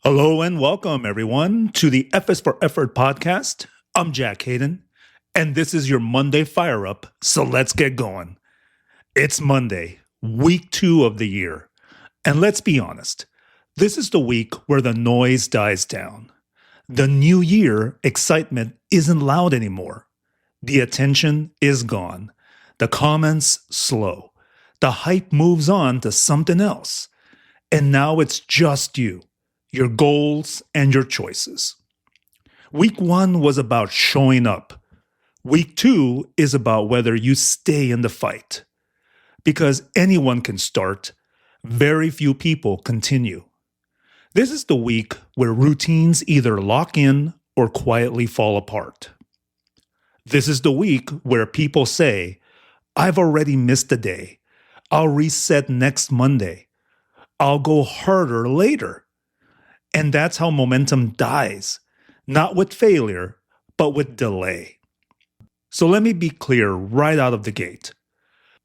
Hello and welcome, everyone, to the F is for Effort podcast. I'm Jack Hayden, and this is your Monday Fire Up, so let's get going. It's Monday, week 2 of the year, and let's be honest, this is the week where the noise dies down. The new year excitement isn't loud anymore. The attention is gone. The comments slow. The hype moves on to something else. And now it's just you, your goals, and your choices. Week 1 was about showing up. Week 2 is about whether you stay in the fight. Because anyone can start, very few people continue. This is the week where routines either lock in or quietly fall apart. This is the week where people say, I've already missed a day. I'll reset next Monday. I'll go harder later. And that's how momentum dies, not with failure, but with delay. So let me be clear right out of the gate.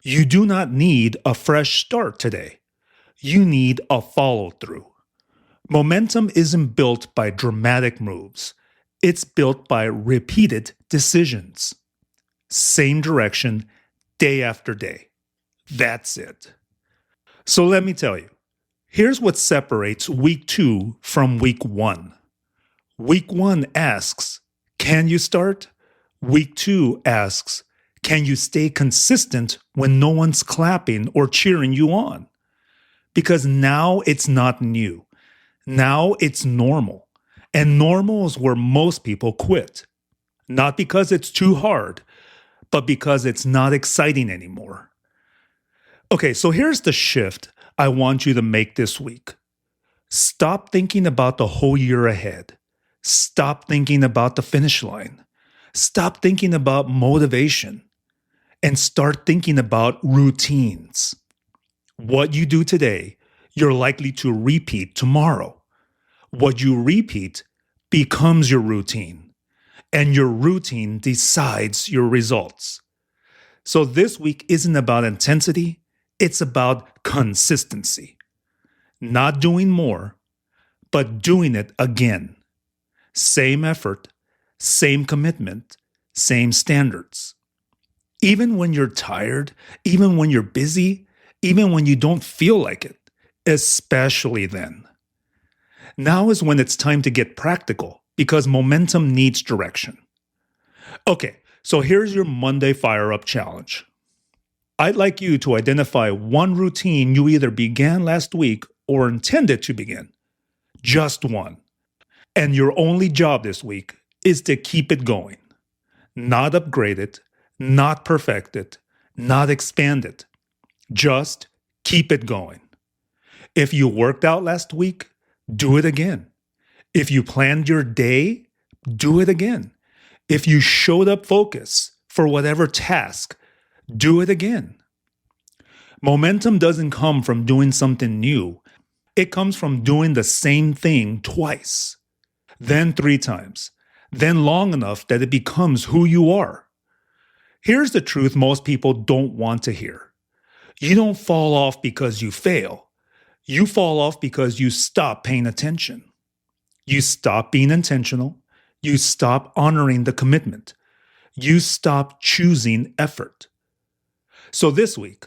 You do not need a fresh start today. You need a follow through. Momentum isn't built by dramatic moves. It's built by repeated decisions. Same direction, day after day. That's it. So let me tell you. Here's what separates week 2 from week 1. Week 1 asks, can you start? Week 2 asks, can you stay consistent when no one's clapping or cheering you on? Because now it's not new. Now it's normal. And normal is where most people quit. Not because it's too hard, but because it's not exciting anymore. Okay, so here's the shift I want you to make this week. Stop thinking about the whole year ahead. Stop thinking about the finish line. Stop thinking about motivation. And start thinking about routines. What you do today, you're likely to repeat tomorrow. What you repeat becomes your routine. And your routine decides your results. So this week isn't about intensity. It's about consistency. Not doing more, but doing it again. Same effort, same commitment, same standards. Even when you're tired, even when you're busy, even when you don't feel like it, especially then. Now is when it's time to get practical because momentum needs direction. Okay, so here's your Monday Fire Up challenge. I'd like you to identify one routine you either began last week or intended to begin. Just one. And your only job this week is to keep it going. Not upgrade it, not perfect it, not expand it. Just keep it going. If you worked out last week, do it again. If you planned your day, do it again. If you showed up focused for whatever task, do it again. Momentum doesn't come from doing something new. It comes from doing the same thing twice, then 3 times, then long enough that it becomes who you are. Here's the truth most people don't want to hear. You don't fall off because you fail. You fall off because you stop paying attention. You stop being intentional. You stop honoring the commitment. You stop choosing effort. So this week,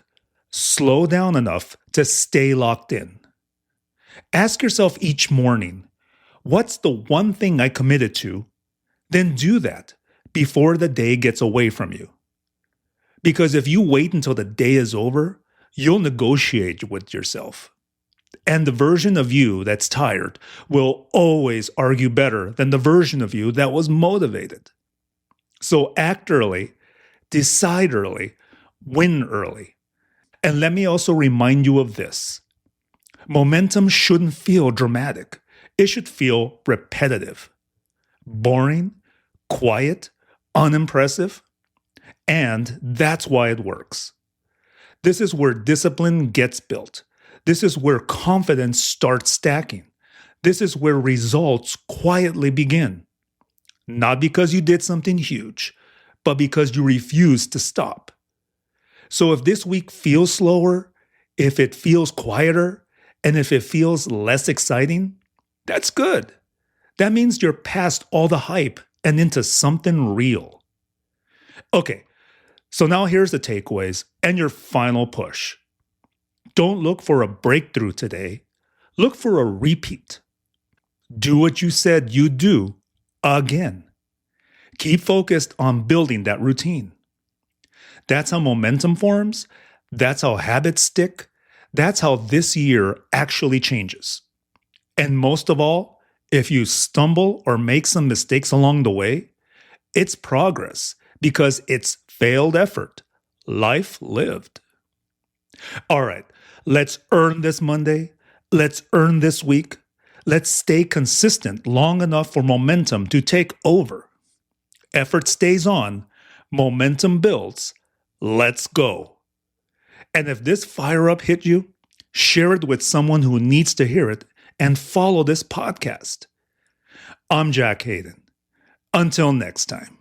slow down enough to stay locked in. Ask yourself each morning, what's the one thing I committed to? Then do that before the day gets away from you. Because if you wait until the day is over, you'll negotiate with yourself. And the version of you that's tired will always argue better than the version of you that was motivated. So act early, decide early, win early. And let me also remind you of this. Momentum shouldn't feel dramatic. It should feel repetitive, boring, quiet, unimpressive. And that's why it works. This is where discipline gets built. This is where confidence starts stacking. This is where results quietly begin. Not because you did something huge, but because you refuse to stop. So if this week feels slower, if it feels quieter, and if it feels less exciting, That's good. That means you're past all the hype and into something real. Okay, so now here's the takeaways and your final push. Don't look for a breakthrough today. Look for a repeat. Do what you said you'd do again. Keep focused on building that routine. That's how momentum forms. That's how habits stick. That's how this year actually changes. And most of all, if you stumble or make some mistakes along the way, it's progress because it's failed effort, life lived. All right, let's earn this Monday. Let's earn this week. Let's stay consistent long enough for momentum to take over. Effort stays on, momentum builds. Let's go. And if this fire up hit you, share it with someone who needs to hear it and follow this podcast. I'm Jack Hayden. Until next time.